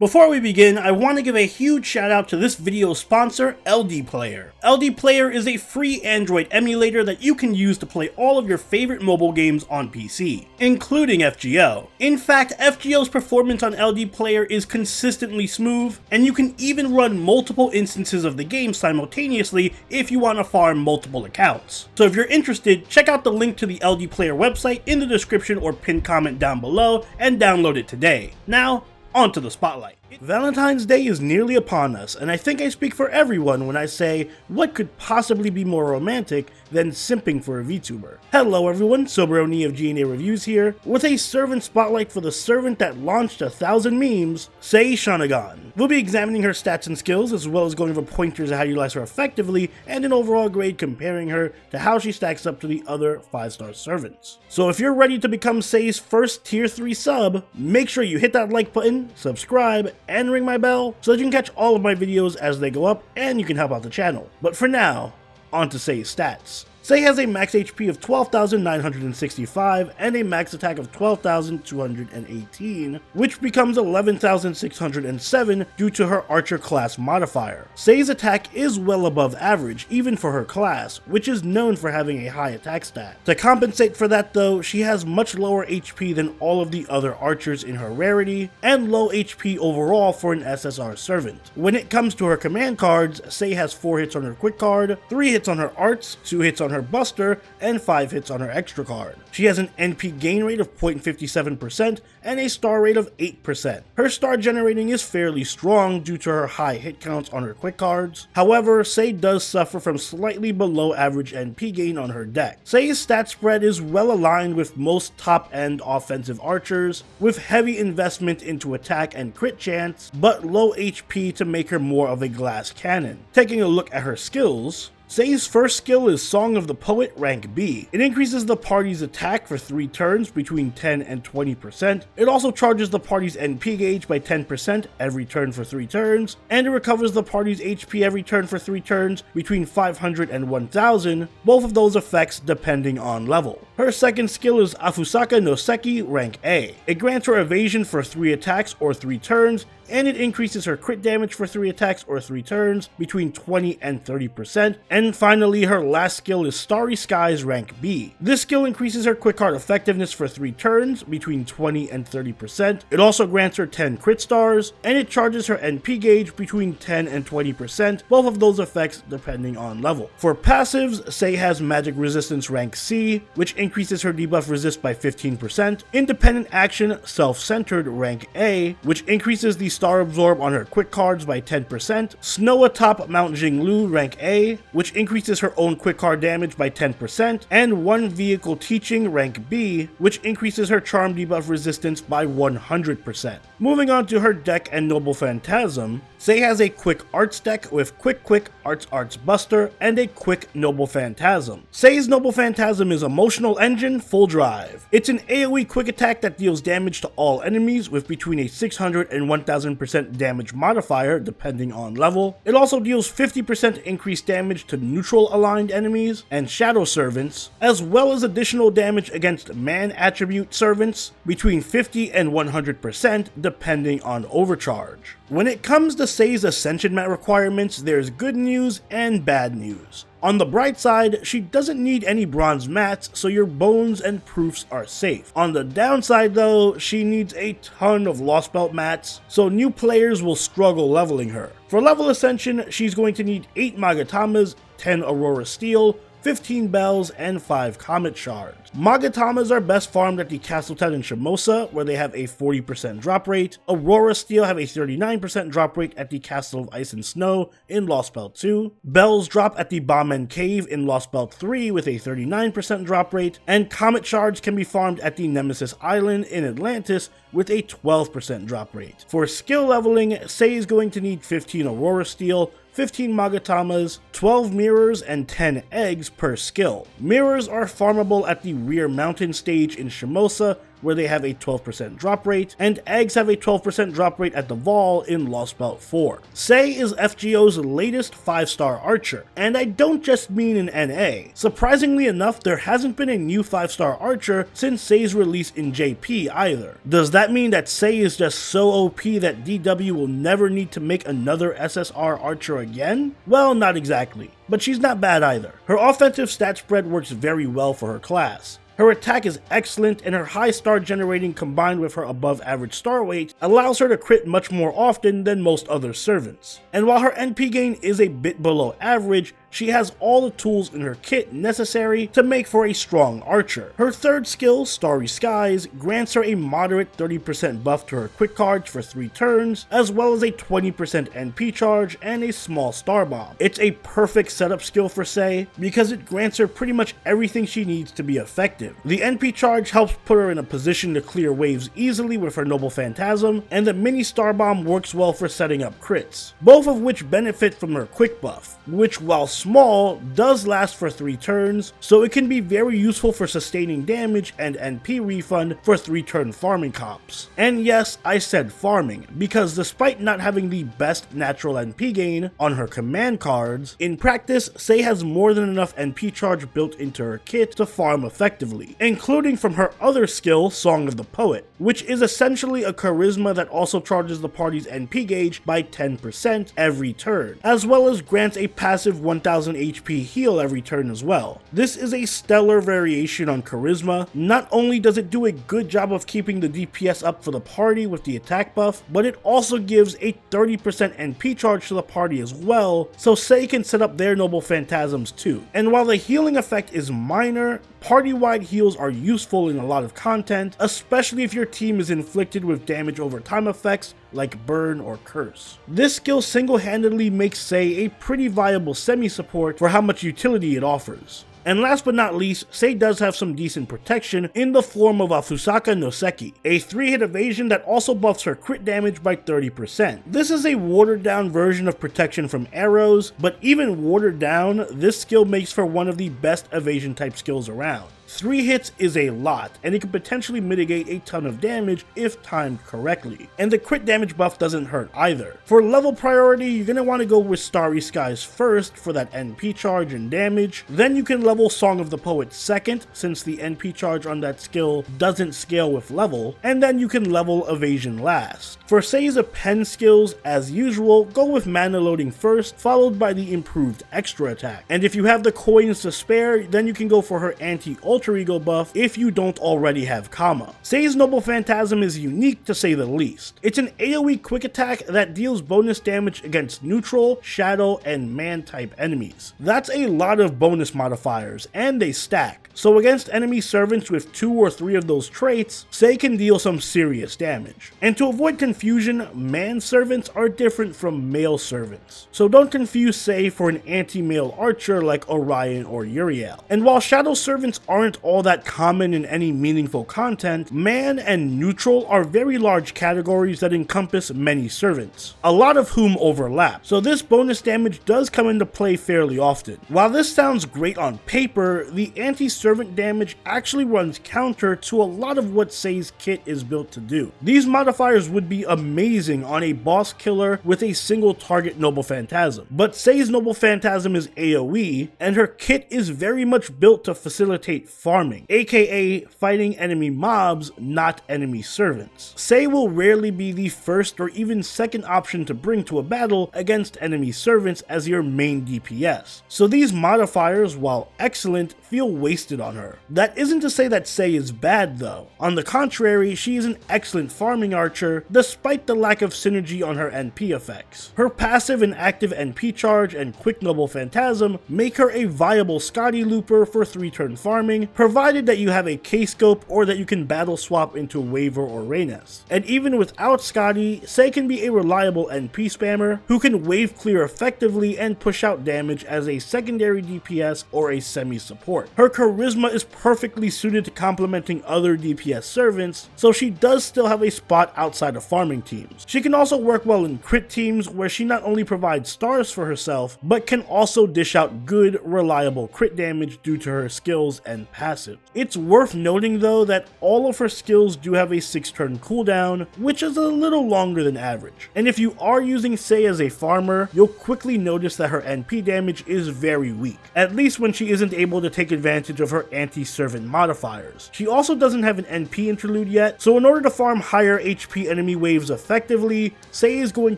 Before we begin, I want to give a huge shout out to this video's sponsor, LD Player. LD Player is a free Android emulator that you can use to play all of your favorite mobile games on PC, including FGO. In fact, FGO's performance on LD Player is consistently smooth, and you can even run multiple instances of the game simultaneously if you want to farm multiple accounts. So if you're interested, check out the link to the LD Player website in the description or pinned comment down below and download it today. Now, on to the spotlight. Valentine's Day is nearly upon us, and I think I speak for everyone when I say, what could possibly be more romantic than simping for a VTuber? Hello everyone, Soberoni of G&A Reviews here, with a servant spotlight for the servant that launched 1,000 memes, say Shonagon. We'll be examining her stats and skills, as well as going over pointers on how to utilize her effectively, and an overall grade comparing her to how she stacks up to the other 5-star servants. So if you're ready to become Say's first tier 3 sub, make sure you hit that like button, subscribe, and ring my bell so that you can catch all of my videos as they go up and you can help out the channel. But for now, on to Say's stats. Say has a max HP of 12,965 and a max attack of 12,218, which becomes 11,607 due to her archer class modifier. Say's attack is well above average, even for her class, which is known for having a high attack stat. To compensate for that though, she has much lower HP than all of the other archers in her rarity, and low HP overall for an SSR servant. When it comes to her command cards, Say has 4 hits on her quick card, 3 hits on her arts, 2 hits on her buster, and 5 hits on her extra card. She has an NP gain rate of 0.57% and a star rate of 8%. Her star generating is fairly strong due to her high hit counts on her quick cards. However, Say does suffer from slightly below average NP gain on her deck. Say's stat spread is well aligned with most top-end offensive archers, with heavy investment into attack and crit chance, but low HP to make her more of a glass cannon. Taking a look at her skills, Say's first skill is Song of the Poet, rank B. It increases the party's attack for 3 turns between 10 and 20%. It also charges the party's NP gauge by 10% every turn for 3 turns, and it recovers the party's HP every turn for 3 turns between 500 and 1000, both of those effects depending on level. Her second skill is Afusaka no Seki, rank A. It grants her evasion for 3 attacks or 3 turns, and it increases her crit damage for 3 attacks or 3 turns between 20 and 30%. And finally, her last skill is Starry Skies, rank B. This skill increases her quick card effectiveness for 3 turns between 20 and 30%. It also grants her 10 crit stars, and it charges her NP gauge between 10 and 20%, both of those effects depending on level. For passives, Say has Magic Resistance, rank C, which increases her debuff resist by 15%. Independent Action, Self-Centered, rank A, which increases the Star Absorb on her quick cards by 10%. Snow Atop Mount Jinglu, rank A, which increases her own quick card damage by 10%, and One Vehicle Teaching, rank B, which increases her charm debuff resistance by 100%. Moving on to her deck and Noble Phantasm, Say has a quick arts deck with quick arts buster and a quick Noble Phantasm. Say's Noble Phantasm is Emotional Engine, full drive. It's an AoE quick attack that deals damage to all enemies with between a 600 and 1000% damage modifier depending on level. It also deals 50% increased damage to neutral aligned enemies and shadow servants, as well as additional damage against man attribute servants between 50 and 100% depending on overcharge. When it comes to Say's Ascension mat requirements, there's good news and bad news. On the bright side, she doesn't need any bronze mats, so your bones and proofs are safe. On the downside though, she needs a ton of Lost Belt mats, so new players will struggle leveling her. For level Ascension, she's going to need 8 Magatamas, 10 Aurora Steel, 15 bells, and 5 comet shards. Magatamas are best farmed at the Castle Town in Shimosa, where they have a 40% drop rate. Aurora Steel have a 39% drop rate at the Castle of Ice and Snow in Lost Belt 2. Bells drop at the Bomb Cave in Lost Belt 3 with a 39% drop rate, and comet shards can be farmed at the Nemesis Island in Atlantis with a 12% drop rate. For skill leveling, Say is going to need 15 Aurora Steel, 15 Magatamas, 12 mirrors, and 10 eggs per skill. Mirrors are farmable at the rear mountain stage in Shimosa, where they have a 12% drop rate, and eggs have a 12% drop rate at the Vol in Lost Belt 4. Sei is FGO's latest 5-star archer, and I don't just mean in NA. Surprisingly enough, there hasn't been a new 5-star archer since Sei's release in JP either. Does that mean that Sei is just so OP that DW will never need to make another SSR archer again? Well, not exactly, but she's not bad either. Her offensive stat spread works very well for her class. Her attack is excellent, and her high star generating combined with her above average star weight allows her to crit much more often than most other servants. And while her NP gain is a bit below average, she has all the tools in her kit necessary to make for a strong archer. Her third skill, Starry Skies, grants her a moderate 30% buff to her quick cards for 3 turns, as well as a 20% NP charge and a small star bomb. It's a perfect setup skill for Sei because it grants her pretty much everything she needs to be effective. The NP charge helps put her in a position to clear waves easily with her Noble Phantasm, and the mini star bomb works well for setting up crits, both of which benefit from her quick buff, which while small does last for 3 turns, so it can be very useful for sustaining damage and NP refund for 3-turn farming comps. And yes, I said farming, because despite not having the best natural NP gain on her command cards, in practice Sei has more than enough NP charge built into her kit to farm effectively, including from her other skill, Song of the Poet, which is essentially a charisma that also charges the party's NP gauge by 10% every turn, as well as grants a passive 1000 HP heal every turn as well. This is a stellar variation on charisma. Not only does it do a good job of keeping the DPS up for the party with the attack buff, but it also gives a 30% NP charge to the party as well, so Sei can set up their Noble Phantasms too. And while the healing effect is minor, party-wide heals are useful in a lot of content, especially if your team is inflicted with damage over time effects like Burn or Curse. This skill single-handedly makes Sei a pretty viable semi-support for how much utility it offers. And last but not least, Sei does have some decent protection in the form of Afusaka no Seki, a 3-hit evasion that also buffs her crit damage by 30%. This is a watered down version of protection from arrows, but even watered down, this skill makes for one of the best evasion type skills around. 3 hits is a lot, and it can potentially mitigate a ton of damage if timed correctly. And the crit damage buff doesn't hurt either. For level priority, you're going to want to go with Starry Skies first for that NP charge and damage. Then you can level Song of the Poet second, since the NP charge on that skill doesn't scale with level. And then you can level Evasion last. For Sei's pen skills, as usual, go with Mana Loading first, followed by the improved extra attack. And if you have the coins to spare, then you can go for her anti-ultra Ego buff if you don't already have Kama. Sei's Noble Phantasm is unique to say the least. It's an AoE quick attack that deals bonus damage against neutral, shadow, and man type enemies. That's a lot of bonus modifiers, and they stack. So against enemy servants with 2 or 3 of those traits, Sei can deal some serious damage. And to avoid confusion, man servants are different from male servants. So don't confuse Sei for an anti-male archer like Orion or Uriel. And while shadow servants aren't all that common in any meaningful content, man and neutral are very large categories that encompass many servants, a lot of whom overlap. So this bonus damage does come into play fairly often. While this sounds great on paper, the anti-servant damage actually runs counter to a lot of what Sei's kit is built to do. These modifiers would be amazing on a boss killer with a single target Noble Phantasm, but Sei's Noble Phantasm is AoE, and her kit is very much built to facilitate farming, aka fighting enemy mobs, not enemy servants. Sei will rarely be the first or even second option to bring to a battle against enemy servants as your main DPS. So these modifiers, while excellent, feel wasted on her. That isn't to say that Sei is bad though. On the contrary, she is an excellent farming archer despite the lack of synergy on her NP effects. Her passive and active NP charge and quick Noble Phantasm make her a viable Scotty looper for 3-turn farming, provided that you have a K-scope or that you can battle swap into Waver or Reynes. And even without Scotty, Sei can be a reliable NP spammer who can wave clear effectively and push out damage as a secondary DPS or a semi-support. Her charisma charisma is perfectly suited to complementing other DPS servants, so she does still have a spot outside of farming teams. She can also work well in crit teams where she not only provides stars for herself, but can also dish out good, reliable crit damage due to her skills and passive. It's worth noting though that all of her skills do have a 6-turn cooldown, which is a little longer than average. And if you are using Sei as a farmer, you'll quickly notice that her NP damage is very weak, at least when she isn't able to take advantage of her anti-servant modifiers. She also doesn't have an NP interlude yet, so in order to farm higher HP enemy waves effectively, Sei is going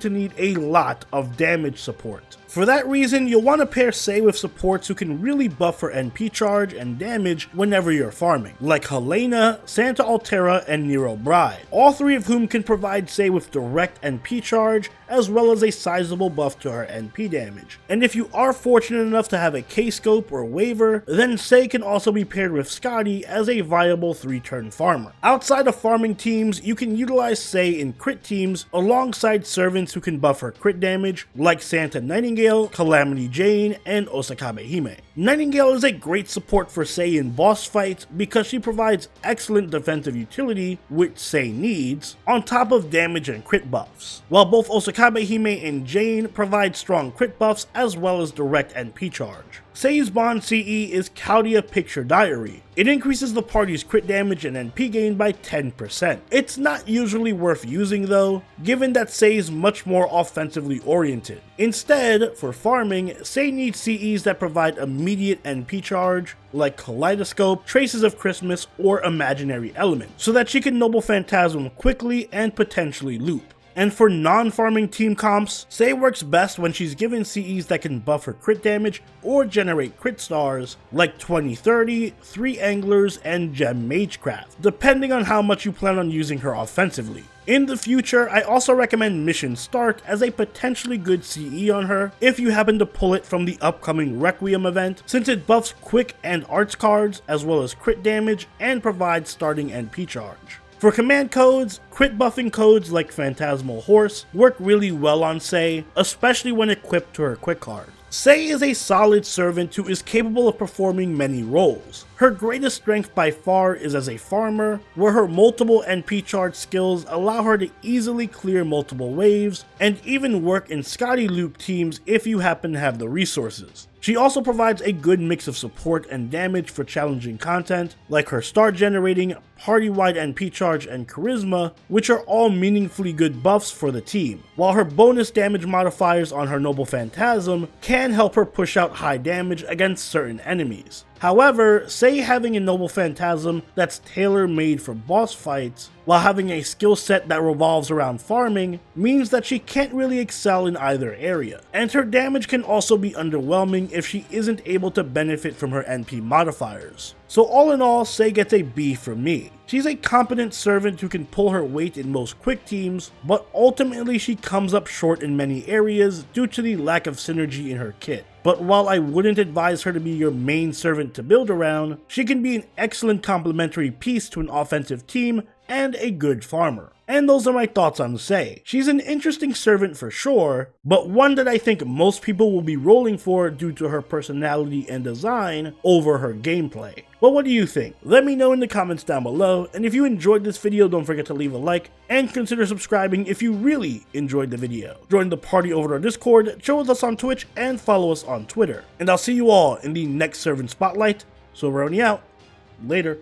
to need a lot of damage support. For that reason, you'll want to pair Sei with supports who can really buff her NP charge and damage whenever you're farming, like Helena, Santa Altera, and Nero Bride, all three of whom can provide Sei with direct NP charge as well as a sizable buff to her NP damage. And if you are fortunate enough to have a K-Scope or Waver, then Sei can also be paired with Scotty as a viable 3-turn farmer. Outside of farming teams, you can utilize Sei in crit teams alongside servants who can buff her crit damage, like Santa Nightingale, Calamity Jane, and Osakabe Hime. Nightingale is a great support for Sei in boss fights because she provides excellent defensive utility, which Sei needs, on top of damage and crit buffs, while both Osakabe Hime and Jane provide strong crit buffs as well as direct NP charge. Sei's Bond CE is Caudia Picture Diary. It increases the party's crit damage and NP gain by 10%. It's not usually worth using though, given that Sei is much more offensively oriented. Instead, for farming, Sei needs CEs that provide immediate NP charge, like Kaleidoscope, Traces of Christmas, or Imaginary Element, so that she can Noble Phantasm quickly and potentially loop. And for non-farming team comps, Sei works best when she's given CEs that can buff her crit damage or generate crit stars, like 2030, 3 Anglers, and Gem Magecraft, depending on how much you plan on using her offensively. In the future, I also recommend Mission Start as a potentially good CE on her if you happen to pull it from the upcoming Requiem event, since it buffs quick and arts cards as well as crit damage and provides starting NP charge. For command codes, crit buffing codes like Phantasmal Horse work really well on Sei, especially when equipped to her quick card. Sei is a solid servant who is capable of performing many roles. Her greatest strength by far is as a farmer, where her multiple NP charge skills allow her to easily clear multiple waves, and even work in Scotty loop teams if you happen to have the resources. She also provides a good mix of support and damage for challenging content, like her star generating, party-wide NP charge, and charisma, which are all meaningfully good buffs for the team, while her bonus damage modifiers on her Noble Phantasm can help her push out high damage against certain enemies. However, Sei having a Noble Phantasm that's tailor-made for boss fights, while having a skill set that revolves around farming, means that she can't really excel in either area, and her damage can also be underwhelming if she isn't able to benefit from her NP modifiers. So all in all, Sei gets a B from me. She's a competent servant who can pull her weight in most quick teams, but ultimately she comes up short in many areas due to the lack of synergy in her kit. But while I wouldn't advise her to be your main servant to build around, she can be an excellent complementary piece to an offensive team and a good farmer. And those are my thoughts on Sei. She's an interesting servant for sure, but one that I think most people will be rolling for due to her personality and design over her gameplay. But what do you think? Let me know in the comments down below, and if you enjoyed this video, don't forget to leave a like, and consider subscribing if you really enjoyed the video. Join the party over on Discord, chill with us on Twitch, and follow us on Twitter. And I'll see you all in the next Servant Spotlight. So Roni out. Later.